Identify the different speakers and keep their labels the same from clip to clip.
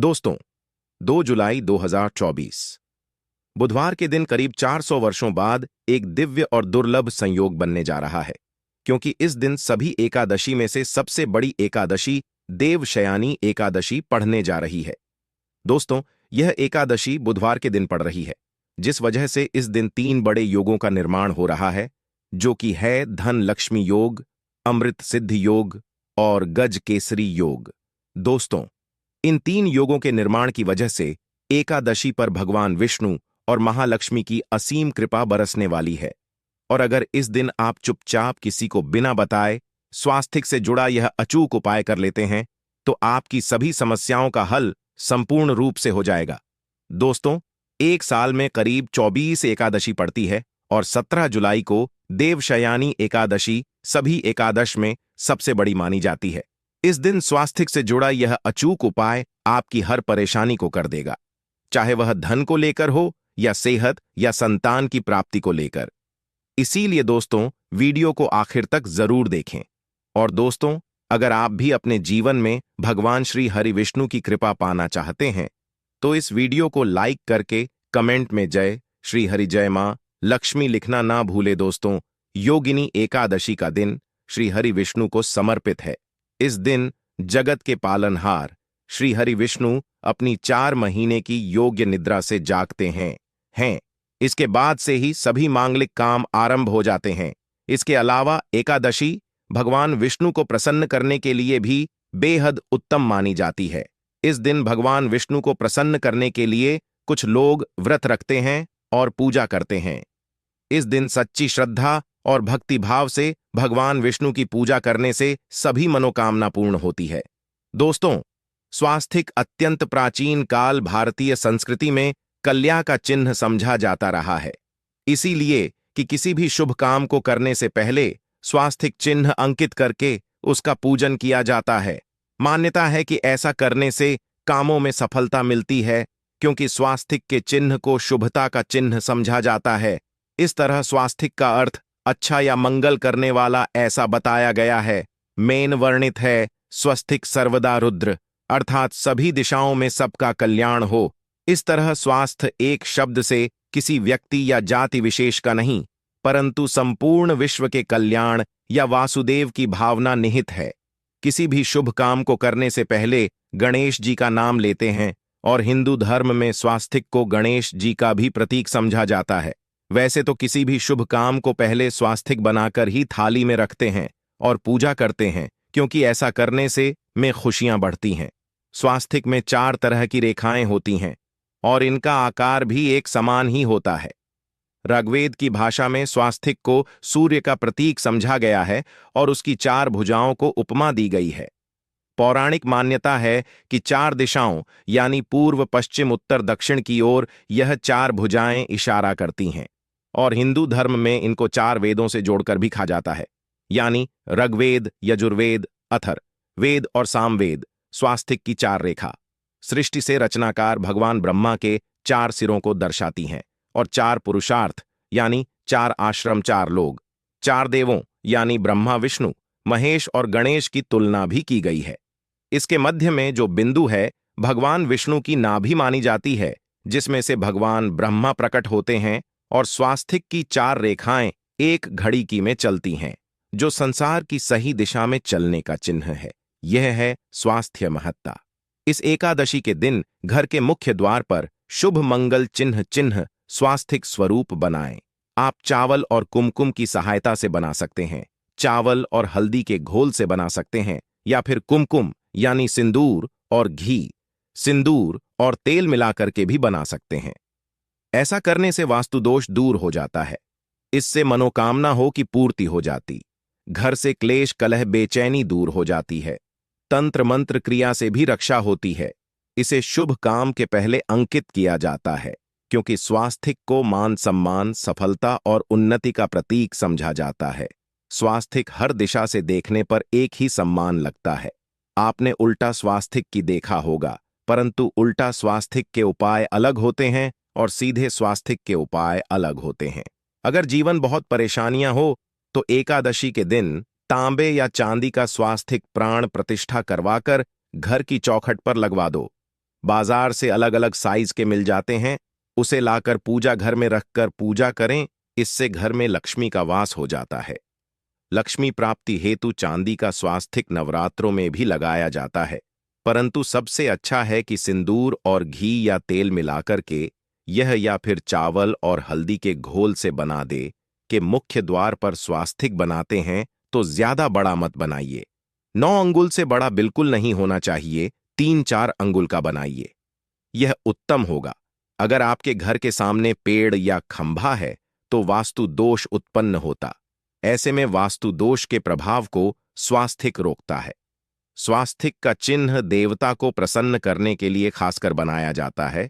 Speaker 1: दोस्तों, 2 जुलाई 2024 बुधवार के दिन करीब 400 वर्षों बाद एक दिव्य और दुर्लभ संयोग बनने जा रहा है, क्योंकि इस दिन सभी एकादशी में से सबसे बड़ी एकादशी देवशयानी एकादशी पढ़ने जा रही है। दोस्तों, यह एकादशी बुधवार के दिन पड़ रही है, जिस वजह से इस दिन 3 बड़े योगों का निर्माण हो रहा है, जो कि है धन लक्ष्मी योग, अमृत सिद्धि योग और गज केसरी योग। दोस्तों, इन 3 योगों के निर्माण की वजह से एकादशी पर भगवान विष्णु और महालक्ष्मी की असीम कृपा बरसने वाली है। और अगर इस दिन आप चुपचाप किसी को बिना बताए स्वास्थ्य से जुड़ा यह अचूक उपाय कर लेते हैं, तो आपकी सभी समस्याओं का हल संपूर्ण रूप से हो जाएगा। दोस्तों, एक साल में करीब 24 एकादशी पड़ती है और 17 जुलाई को देवशयानी एकादशी सभी एकादश में सबसे बड़ी मानी जाती है। इस दिन स्वास्थ्य से जुड़ा यह अचूक उपाय आपकी हर परेशानी को कर देगा, चाहे वह धन को लेकर हो या सेहत या संतान की प्राप्ति को लेकर। इसीलिए दोस्तों, वीडियो को आखिर तक जरूर देखें। और दोस्तों, अगर आप भी अपने जीवन में भगवान श्री हरि विष्णु की कृपा पाना चाहते हैं, तो इस वीडियो को लाइक करके कमेंट में जय श्री हरि जय मां लक्ष्मी लिखना ना भूले। दोस्तों, योगिनी एकादशी का दिन श्री हरि विष्णु को समर्पित है। इस दिन जगत के पालनहार श्री हरि विष्णु अपनी 4 महीने की योग्य निद्रा से जागते हैं। इसके बाद से ही सभी मांगलिक काम आरंभ हो जाते हैं। इसके अलावा एकादशी भगवान विष्णु को प्रसन्न करने के लिए भी बेहद उत्तम मानी जाती है। इस दिन भगवान विष्णु को प्रसन्न करने के लिए कुछ लोग व्रत रखते हैं और पूजा करते हैं। इस दिन सच्ची श्रद्धा और भक्तिभाव से भगवान विष्णु की पूजा करने से सभी मनोकामना पूर्ण होती है। दोस्तों, स्वास्थिक अत्यंत प्राचीन काल भारतीय संस्कृति में कल्या का चिन्ह समझा जाता रहा है। इसीलिए कि किसी भी शुभ काम को करने से पहले स्वास्थिक चिन्ह अंकित करके उसका पूजन किया जाता है। मान्यता है कि ऐसा करने से कामों में सफलता मिलती है, क्योंकि स्वास्थिक के चिन्ह को शुभता का चिन्ह समझा जाता है। इस तरह स्वास्थिक का अर्थ अच्छा या मंगल करने वाला ऐसा बताया गया है। मेन वर्णित है स्वस्तिक सर्वदा रुद्र, अर्थात सभी दिशाओं में सबका कल्याण हो। इस तरह स्वास्थ्य एक शब्द से किसी व्यक्ति या जाति विशेष का नहीं, परंतु संपूर्ण विश्व के कल्याण या वासुदेव की भावना निहित है। किसी भी शुभ काम को करने से पहले गणेश जी का नाम लेते हैं, और हिंदू धर्म में स्वास्तिक को गणेश जी का भी प्रतीक समझा जाता है। वैसे तो किसी भी शुभ काम को पहले स्वास्तिक बनाकर ही थाली में रखते हैं और पूजा करते हैं, क्योंकि ऐसा करने से में खुशियां बढ़ती हैं। स्वास्तिक में 4 तरह की रेखाएं होती हैं और इनका आकार भी एक समान ही होता है। ऋग्वेद की भाषा में स्वास्तिक को सूर्य का प्रतीक समझा गया है और उसकी 4 भुजाओं को उपमा दी गई है। पौराणिक मान्यता है कि 4 दिशाओं यानी पूर्व पश्चिम उत्तर दक्षिण की ओर यह 4 भुजाएं इशारा करती हैं, और हिंदू धर्म में इनको 4 वेदों से जोड़कर भी कहा जाता है, यानी ऋग्वेद, यजुर्वेद, अथर्व वेद और सामवेद। स्वास्तिक की 4 रेखा सृष्टि से रचनाकार भगवान ब्रह्मा के 4 सिरों को दर्शाती हैं, और 4 पुरुषार्थ यानी 4 आश्रम, 4 लोग, 4 देवों यानी ब्रह्मा, विष्णु, महेश और गणेश की तुलना भी की गई है। इसके मध्य में जो बिंदु है भगवान विष्णु की नाभि मानी जाती है, जिसमें से भगवान ब्रह्मा प्रकट होते हैं, और स्वास्तिक की 4 रेखाएं एक घड़ी की में चलती हैं, जो संसार की सही दिशा में चलने का चिन्ह है। यह है स्वास्थ्य महत्ता। इस एकादशी के दिन घर के मुख्य द्वार पर शुभ मंगल चिन्ह स्वास्तिक स्वरूप बनाएं। आप चावल और कुमकुम की सहायता से बना सकते हैं, चावल और हल्दी के घोल से बना सकते हैं, या फिर कुमकुम यानी सिंदूर और घी, सिंदूर और तेल मिलाकर के भी बना सकते हैं। ऐसा करने से वास्तु दोष दूर हो जाता है। इससे मनोकामना हो की पूर्ति हो जाती, घर से क्लेश कलह बेचैनी दूर हो जाती है, तंत्र मंत्र क्रिया से भी रक्षा होती है। इसे शुभ काम के पहले अंकित किया जाता है, क्योंकि स्वास्तिक को मान सम्मान, सफलता और उन्नति का प्रतीक समझा जाता है। स्वास्तिक हर दिशा से देखने पर एक ही सम्मान लगता है। आपने उल्टा स्वास्तिक की देखा होगा, परंतु उल्टा स्वास्तिक के उपाय अलग होते हैं और सीधे स्वास्तिक के उपाय अलग होते हैं। अगर जीवन बहुत परेशानियां हो तो एकादशी के दिन तांबे या चांदी का स्वास्तिक प्राण प्रतिष्ठा करवाकर घर की चौखट पर लगवा दो। बाजार से अलग अलग साइज के मिल जाते हैं। उसे लाकर पूजा घर में रखकर पूजा करें। इससे घर में लक्ष्मी का वास हो जाता है। लक्ष्मी प्राप्ति हेतु चांदी का स्वास्तिक नवरात्रों में भी लगाया जाता है, परंतु सबसे अच्छा है कि सिंदूर और घी या तेल मिलाकर के यह या फिर चावल और हल्दी के घोल से बना दे कि मुख्य द्वार पर स्वास्तिक बनाते हैं तो ज्यादा बड़ा मत बनाइए। 9 अंगुल से बड़ा बिल्कुल नहीं होना चाहिए, 3-4 अंगुल का बनाइए, यह उत्तम होगा। अगर आपके घर के सामने पेड़ या खंभा है तो वास्तु दोष उत्पन्न होता। ऐसे में वास्तु दोष के प्रभाव को स्वास्तिक रोकता है। स्वास्तिक का चिन्ह देवता को प्रसन्न करने के लिए खासकर बनाया जाता है।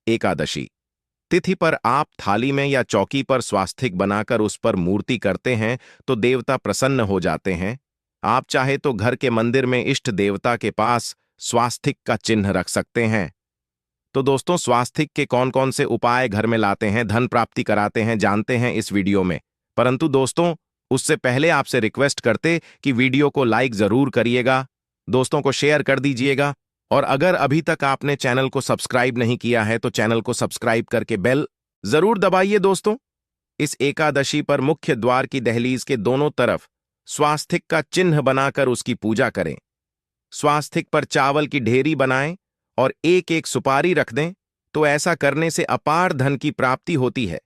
Speaker 1: एकादशी तिथि पर आप थाली में या चौकी पर स्वास्तिक बनाकर उस पर मूर्ति करते हैं तो देवता प्रसन्न हो जाते हैं। आप चाहे तो घर के मंदिर में इष्ट देवता के पास स्वास्तिक का चिन्ह रख सकते हैं। तो दोस्तों, स्वास्तिक के कौन कौन से उपाय घर में लाते हैं, धन प्राप्ति कराते हैं, जानते हैं इस वीडियो में। परंतु दोस्तों, उससे पहले आपसे रिक्वेस्ट करते कि वीडियो को लाइक जरूर करिएगा, दोस्तों को शेयर कर दीजिएगा, और अगर अभी तक आपने चैनल को सब्सक्राइब नहीं किया है तो चैनल को सब्सक्राइब करके बेल जरूर दबाइए। दोस्तों, इस एकादशी पर मुख्य द्वार की दहलीज के दोनों तरफ स्वास्तिक का चिन्ह बनाकर उसकी पूजा करें। स्वास्तिक पर चावल की ढेरी बनाएं और एक एक सुपारी रख दें, तो ऐसा करने से अपार धन की प्राप्ति होती है,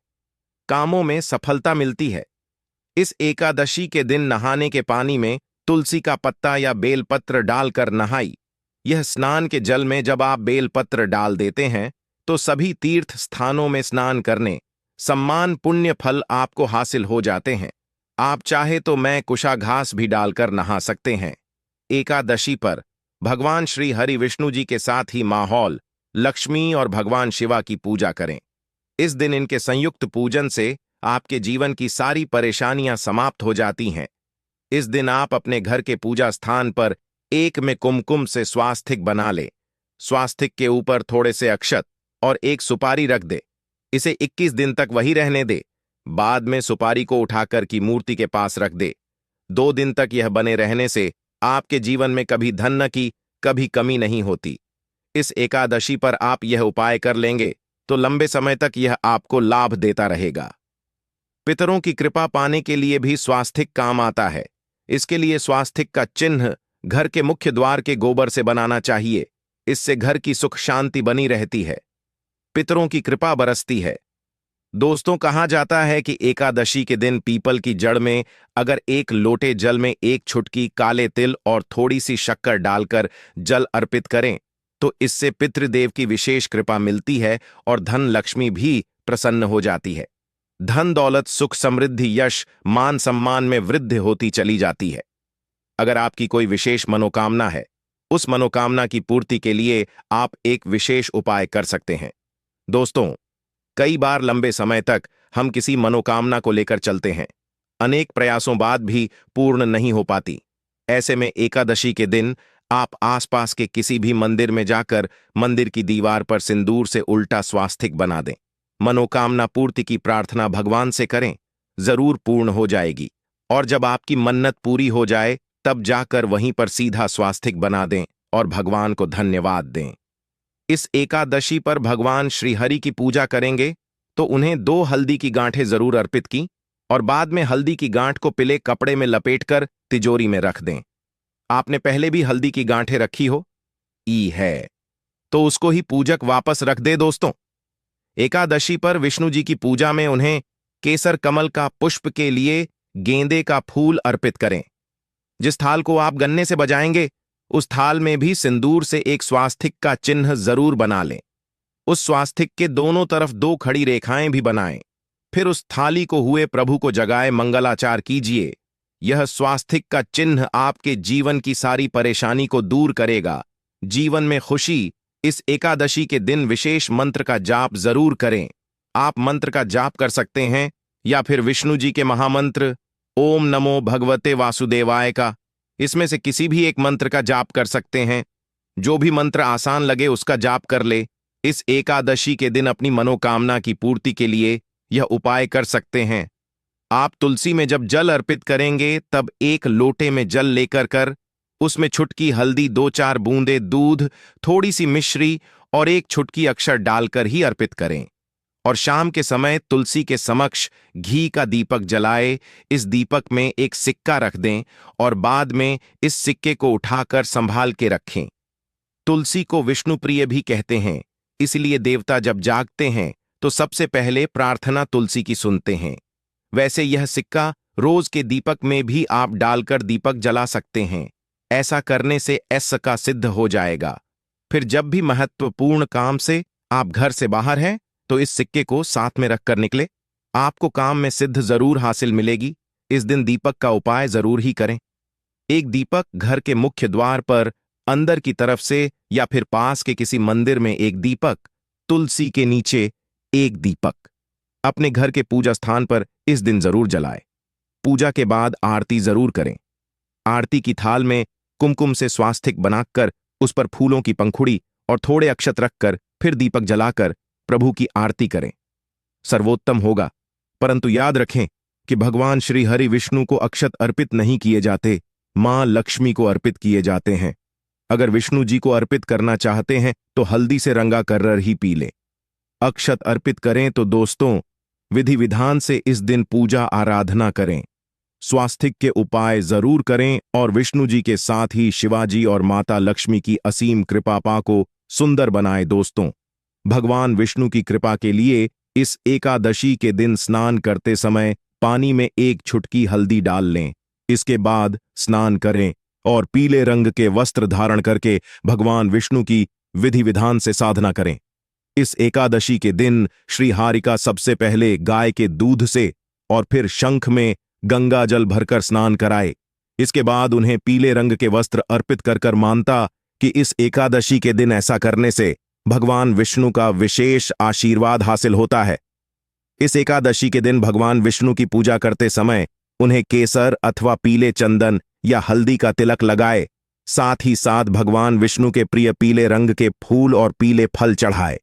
Speaker 1: कामों में सफलता मिलती है। इस एकादशी के दिन नहाने के पानी में तुलसी का पत्ता या बेलपत्र डालकर नहाई। यह स्नान के जल में जब आप बेलपत्र डाल देते हैं तो सभी तीर्थ स्थानों में स्नान करने सम्मान पुण्य फल आपको हासिल हो जाते हैं। आप चाहे तो मैं कुशाघास भी डालकर नहा सकते हैं। एकादशी पर भगवान श्री हरि विष्णु जी के साथ ही माहौल लक्ष्मी और भगवान शिवा की पूजा करें। इस दिन इनके संयुक्त पूजन से आपके जीवन की सारी परेशानियां समाप्त हो जाती हैं। इस दिन आप अपने घर के पूजा स्थान पर एक में कुमकुम से स्वास्तिक बना ले। स्वास्तिक के ऊपर थोड़े से अक्षत और एक सुपारी रख दे। इसे 21 दिन तक वही रहने दे। बाद में सुपारी को उठाकर की मूर्ति के पास रख दे। 2 दिन तक यह बने रहने से आपके जीवन में कभी धन की कभी कमी नहीं होती। इस एकादशी पर आप यह उपाय कर लेंगे तो लंबे समय तक यह आपको लाभ देता रहेगा। पितरों की कृपा पाने के लिए भी स्वास्तिक काम आता है। इसके लिए स्वास्तिक का चिन्ह घर के मुख्य द्वार के गोबर से बनाना चाहिए। इससे घर की सुख शांति बनी रहती है, पितरों की कृपा बरसती है। दोस्तों, कहा जाता है कि एकादशी के दिन पीपल की जड़ में अगर 1 लोटे जल में 1 छुटकी काले तिल और थोड़ी सी शक्कर डालकर जल अर्पित करें तो इससे पितृदेव की विशेष कृपा मिलती है और धन लक्ष्मी भी प्रसन्न हो जाती है। धन दौलत सुख समृद्धि यश मान सम्मान में वृद्धि होती चली जाती है। अगर आपकी कोई विशेष मनोकामना है, उस मनोकामना की पूर्ति के लिए आप एक विशेष उपाय कर सकते हैं। दोस्तों, कई बार लंबे समय तक हम किसी मनोकामना को लेकर चलते हैं, अनेक प्रयासों बाद भी पूर्ण नहीं हो पाती। ऐसे में एकादशी के दिन आप आसपास के किसी भी मंदिर में जाकर मंदिर की दीवार पर सिंदूर से उल्टा स्वास्तिक बना दें। मनोकामना पूर्ति की प्रार्थना भगवान से करें, जरूर पूर्ण हो जाएगी। और जब आपकी मन्नत पूरी हो जाए तब जाकर वहीं पर सीधा स्वास्तिक बना दें और भगवान को धन्यवाद दें। इस एकादशी पर भगवान श्री हरि की पूजा करेंगे तो उन्हें 2 हल्दी की गांठें जरूर अर्पित की और बाद में हल्दी की गांठ को पीले कपड़े में लपेटकर तिजोरी में रख दें। आपने पहले भी हल्दी की गांठें रखी हो है तो उसको ही पूजक वापस रख दे। दोस्तों, एकादशी पर विष्णु जी की पूजा में उन्हें केसर कमल का पुष्प के लिए गेंदे का फूल अर्पित करें। जिस थाल को आप गन्ने से बजाएंगे उस थाल में भी सिंदूर से एक स्वास्तिक का चिन्ह जरूर बना लें। उस स्वास्तिक के दोनों तरफ 2 खड़ी रेखाएं भी बनाएं। फिर उस थाली को हुए प्रभु को जगाए मंगलाचार कीजिए। यह स्वास्तिक का चिन्ह आपके जीवन की सारी परेशानी को दूर करेगा, जीवन में खुशी। इस एकादशी के दिन विशेष मंत्र का जाप जरूर करें। आप मंत्र का जाप कर सकते हैं या फिर विष्णु जी के महामंत्र ओम नमो भगवते वासुदेवाय का, इसमें से किसी भी एक मंत्र का जाप कर सकते हैं। जो भी मंत्र आसान लगे उसका जाप कर ले। इस एकादशी के दिन अपनी मनोकामना की पूर्ति के लिए यह उपाय कर सकते हैं। आप तुलसी में जब जल अर्पित करेंगे तब 1 लोटे में जल लेकर उसमें छुटकी हल्दी, 2-4 बूंदे दूध, थोड़ी सी मिश्री और एक छुटकी अक्षर डालकर ही अर्पित करें। और शाम के समय तुलसी के समक्ष घी का दीपक जलाए, इस दीपक में एक सिक्का रख दें और बाद में इस सिक्के को उठाकर संभाल के रखें। तुलसी को विष्णु प्रिय भी कहते हैं, इसलिए देवता जब जागते हैं तो सबसे पहले प्रार्थना तुलसी की सुनते हैं। वैसे यह सिक्का रोज के दीपक में भी आप डालकर दीपक जला सकते हैं। ऐसा करने से ऐसा का सिद्ध हो जाएगा। फिर जब भी महत्वपूर्ण काम से आप घर से बाहर हैं तो इस सिक्के को साथ में रखकर निकले। आपको काम में सिद्ध जरूर हासिल मिलेगी। इस दिन दीपक का उपाय जरूर ही करें। एक दीपक घर के मुख्य द्वार पर अंदर की तरफ से या फिर पास के किसी मंदिर में एक दीपक, तुलसी के नीचे एक दीपक अपने घर के पूजा स्थान पर इस दिन जरूर जलाए। पूजा के बाद आरती जरूर करें। आरती की थाल में कुमकुम से स्वास्तिक बनाकर उस पर फूलों की पंखुड़ी और थोड़े अक्षत रखकर फिर दीपक जलाकर प्रभु की आरती करें। सर्वोत्तम होगा। परंतु याद रखें कि भगवान श्री हरि विष्णु को अक्षत अर्पित नहीं किए जाते, मां लक्ष्मी को अर्पित किए जाते हैं। अगर विष्णु जी को अर्पित करना चाहते हैं तो हल्दी से रंगा कर्रर ही पी लें। अक्षत अर्पित करें तो दोस्तों विधि विधान से इस दिन पूजा आराधना करें। स्वास्तिक के उपाय जरूर करें और विष्णु जी के साथ ही शिवाजी और माता लक्ष्मी की असीम कृपा को सुंदर बनाए। दोस्तों, भगवान विष्णु की कृपा के लिए इस एकादशी के दिन स्नान करते समय पानी में एक चुटकी हल्दी डाल लें। इसके बाद स्नान करें और पीले रंग के वस्त्र धारण करके भगवान विष्णु की विधि विधान से साधना करें। इस एकादशी के दिन श्री हारिका सबसे पहले गाय के दूध से और फिर शंख में गंगा जल भरकर स्नान कराए। इसके बाद उन्हें पीले रंग के वस्त्र अर्पित कर मानता कि इस एकादशी के दिन ऐसा करने से भगवान विष्णु का विशेष आशीर्वाद हासिल होता है। इस एकादशी के दिन भगवान विष्णु की पूजा करते समय उन्हें केसर अथवा पीले चंदन या हल्दी का तिलक लगाए। साथ ही साथ भगवान विष्णु के प्रिय पीले रंग के फूल और पीले फल चढ़ाए।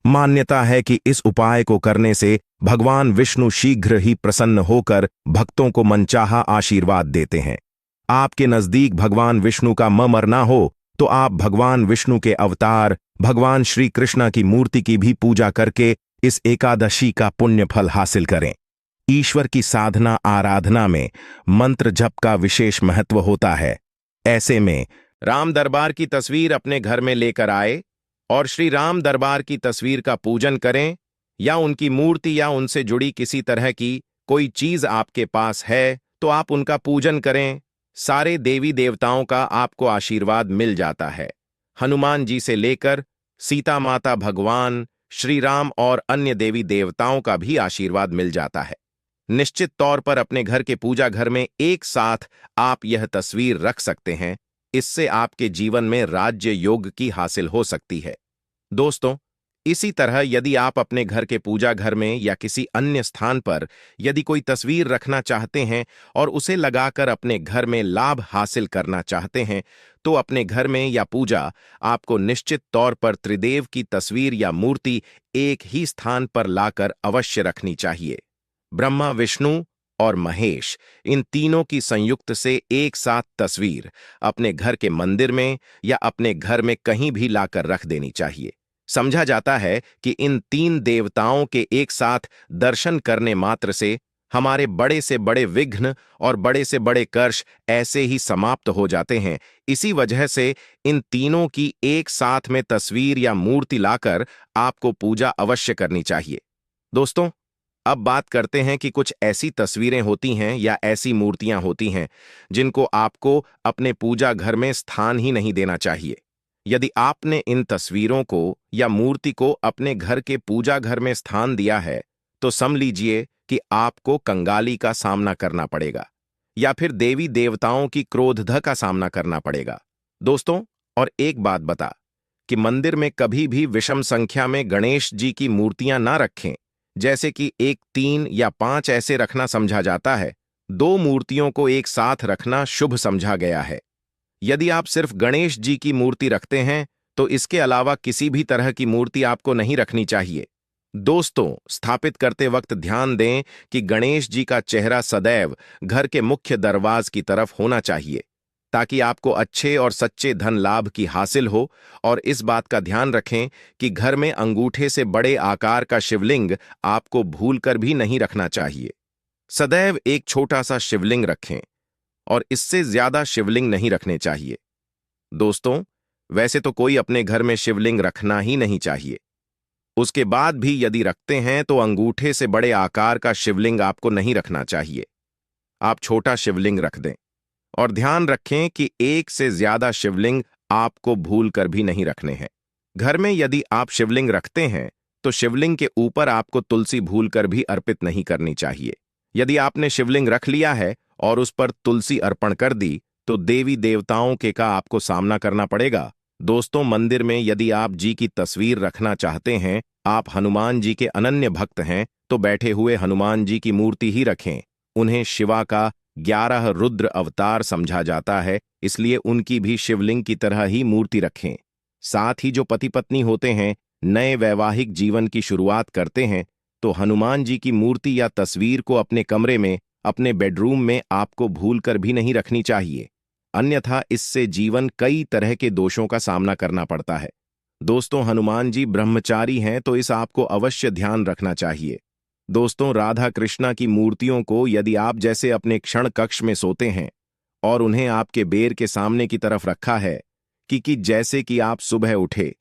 Speaker 1: मान्यता है कि इस उपाय को करने से भगवान विष्णु शीघ्र ही प्रसन्न होकर भक्तों को मनचाहा आशीर्वाद देते हैं। आपके नजदीक भगवान विष्णु का मरना हो तो आप भगवान विष्णु के अवतार भगवान श्री कृष्ण की मूर्ति की भी पूजा करके इस एकादशी का पुण्य फल हासिल करें। ईश्वर की साधना आराधना में मंत्र जप का विशेष महत्व होता है। ऐसे में राम दरबार की तस्वीर अपने घर में लेकर आए और श्री राम दरबार की तस्वीर का पूजन करें, या उनकी मूर्ति या उनसे जुड़ी किसी तरह की कोई चीज आपके पास है तो आप उनका पूजन करें। सारे देवी देवताओं का आपको आशीर्वाद मिल जाता है। हनुमान जी से लेकर सीता माता, भगवान श्री राम और अन्य देवी देवताओं का भी आशीर्वाद मिल जाता है। निश्चित तौर पर अपने घर के पूजा घर में एक साथ आप यह तस्वीर रख सकते हैं। इससे आपके जीवन में राज्य योग की हासिल हो सकती है। दोस्तों, इसी तरह यदि आप अपने घर के पूजा घर में या किसी अन्य स्थान पर यदि कोई तस्वीर रखना चाहते हैं और उसे लगाकर अपने घर में लाभ हासिल करना चाहते हैं तो अपने घर में या पूजा आपको निश्चित तौर पर त्रिदेव की तस्वीर या मूर्ति एक ही स्थान पर लाकर अवश्य रखनी चाहिए। ब्रह्मा, विष्णु और महेश, इन तीनों की संयुक्त से एक साथ तस्वीर अपने घर के मंदिर में या अपने घर में कहीं भी लाकर रख देनी चाहिए। समझा जाता है कि इन तीन देवताओं के एक साथ दर्शन करने मात्र से हमारे बड़े से बड़े विघ्न और बड़े से बड़े कर्ष ऐसे ही समाप्त हो जाते हैं। इसी वजह से इन तीनों की एक साथ में तस्वीर या मूर्ति लाकर आपको पूजा अवश्य करनी चाहिए। दोस्तों, अब बात करते हैं कि कुछ ऐसी तस्वीरें होती हैं या ऐसी मूर्तियां होती हैं जिनको आपको अपने पूजा घर में स्थान ही नहीं देना चाहिए। यदि आपने इन तस्वीरों को या मूर्ति को अपने घर के पूजा घर में स्थान दिया है तो समझ लीजिए कि आपको कंगाली का सामना करना पड़ेगा या फिर देवी देवताओं की क्रोध का सामना करना पड़ेगा। दोस्तों, और एक बात बता कि मंदिर में कभी भी विषम संख्या में गणेश जी की मूर्तियां ना रखें। जैसे कि 1, 3 या 5 ऐसे रखना समझा जाता है। 2 मूर्तियों को एक साथ रखना शुभ समझा गया है। यदि आप सिर्फ गणेश जी की मूर्ति रखते हैं तो इसके अलावा किसी भी तरह की मूर्ति आपको नहीं रखनी चाहिए। दोस्तों, स्थापित करते वक्त ध्यान दें कि गणेश जी का चेहरा सदैव घर के मुख्य दरवाज की तरफ होना चाहिए ताकि आपको अच्छे और सच्चे धन लाभ की हासिल हो। और इस बात का ध्यान रखें कि घर में अंगूठे से बड़े आकार का शिवलिंग आपको भूलकर भी नहीं रखना चाहिए। सदैव एक छोटा सा शिवलिंग रखें और इससे ज्यादा शिवलिंग नहीं रखने चाहिए। दोस्तों, वैसे तो कोई अपने घर में शिवलिंग रखना ही नहीं चाहिए। उसके बाद भी यदि रखते हैं तो अंगूठे से बड़े आकार का शिवलिंग आपको नहीं रखना चाहिए। आप छोटा शिवलिंग रख दें और ध्यान रखें कि एक से ज्यादा शिवलिंग आपको भूल कर भी नहीं रखने हैं। घर में यदि आप शिवलिंग रखते हैं तो शिवलिंग के ऊपर आपको तुलसी भूल कर भी अर्पित नहीं करनी चाहिए। यदि आपने शिवलिंग रख लिया है और उस पर तुलसी अर्पण कर दी तो देवी देवताओं के का आपको सामना करना पड़ेगा। दोस्तों, मंदिर में यदि आप जी की तस्वीर रखना चाहते हैं, आप हनुमान जी के अनन्य भक्त हैं, तो बैठे हुए हनुमान जी की मूर्ति ही रखें। उन्हें शिवा का 11 रुद्र अवतार समझा जाता है, इसलिए उनकी भी शिवलिंग की तरह ही मूर्ति रखें। साथ ही जो पति पत्नी होते हैं, नए वैवाहिक जीवन की शुरुआत करते हैं, तो हनुमान जी की मूर्ति या तस्वीर को अपने कमरे में, अपने बेडरूम में आपको भूलकर भी नहीं रखनी चाहिए। अन्यथा इससे जीवन कई तरह के दोषों का सामना करना पड़ता है। दोस्तों, हनुमान जी ब्रह्मचारी हैं, तो इस आपको अवश्य ध्यान रखना चाहिए। दोस्तों, राधा कृष्णा की मूर्तियों को यदि आप जैसे अपने क्षण कक्ष में सोते हैं और उन्हें आपके बेर के सामने की तरफ रखा है कि जैसे कि आप सुबह उठे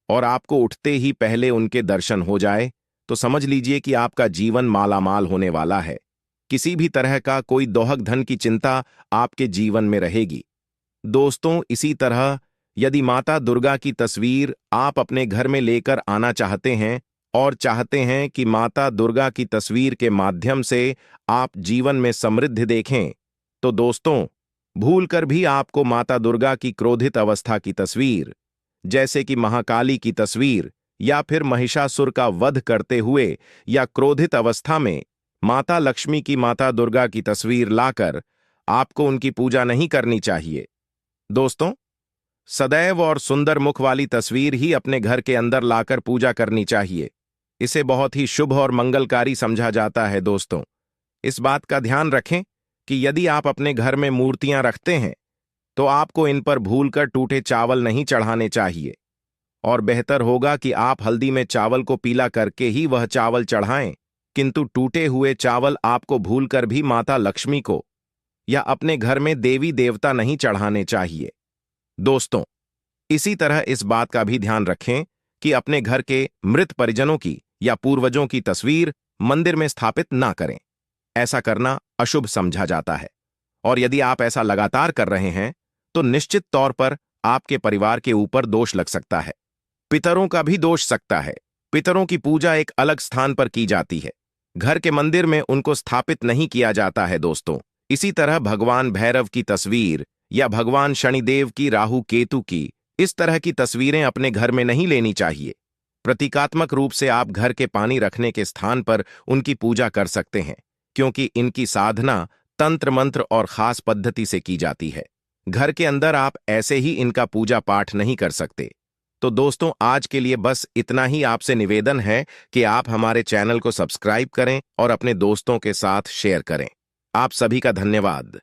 Speaker 1: और आपको उठते ही पहले उनके दर्शन हो जाए, तो समझ लीजिए कि आपका जीवन मालामाल होने वाला है। किसी भी तरह का कोई दोहक धन की चिंता आपके जीवन में रहेगी। दोस्तों, इसी तरह यदि माता दुर्गा की तस्वीर आप अपने घर में लेकर आना चाहते हैं और चाहते हैं कि माता दुर्गा की तस्वीर के माध्यम से आप जीवन में समृद्धि देखें, तो दोस्तों, भूलकर भी आपको माता दुर्गा की क्रोधित अवस्था की तस्वीर, जैसे कि महाकाली की तस्वीर या फिर महिषासुर का वध करते हुए या क्रोधित अवस्था में माता लक्ष्मी की, माता दुर्गा की तस्वीर लाकर आपको उनकी पूजा नहीं करनी चाहिए। दोस्तों, सदैव और सुंदर मुख वाली तस्वीर ही अपने घर के अंदर लाकर पूजा करनी चाहिए। इसे बहुत ही शुभ और मंगलकारी समझा जाता है। दोस्तों, इस बात का ध्यान रखें कि यदि आप अपने घर में मूर्तियां रखते हैं तो आपको इन पर भूलकर टूटे चावल नहीं चढ़ाने चाहिए, और बेहतर होगा कि आप हल्दी में चावल को पीला करके ही वह चावल चढ़ाएं, किंतु टूटे हुए चावल आपको भूलकर भी माता लक्ष्मी को या अपने घर में देवी देवता नहीं चढ़ाने चाहिए। दोस्तों, इसी तरह इस बात का भी ध्यान रखें कि अपने घर के मृत परिजनों की या पूर्वजों की तस्वीर मंदिर में स्थापित ना करें। ऐसा करना अशुभ समझा जाता है, और यदि आप ऐसा लगातार कर रहे हैं तो निश्चित तौर पर आपके परिवार के ऊपर दोष लग सकता है। पितरों का भी दोष सकता है। पितरों की पूजा एक अलग स्थान पर की जाती है, घर के मंदिर में उनको स्थापित नहीं किया जाता है। दोस्तों, इसी तरह भगवान भैरव की तस्वीर या भगवान शनिदेव की, राहु केतु की, इस तरह की तस्वीरें अपने घर में नहीं लेनी चाहिए। प्रतीकात्मक रूप से आप घर के पानी रखने के स्थान पर उनकी पूजा कर सकते हैं, क्योंकि इनकी साधना तंत्र मंत्र और खास पद्धति से की जाती है। घर के अंदर आप ऐसे ही इनका पूजा पाठ नहीं कर सकते। तो दोस्तों, आज के लिए बस इतना ही आपसे निवेदन है कि आप हमारे चैनल को सब्सक्राइब करें और अपने दोस्तों के साथ शेयर करें। आप सभी का धन्यवाद।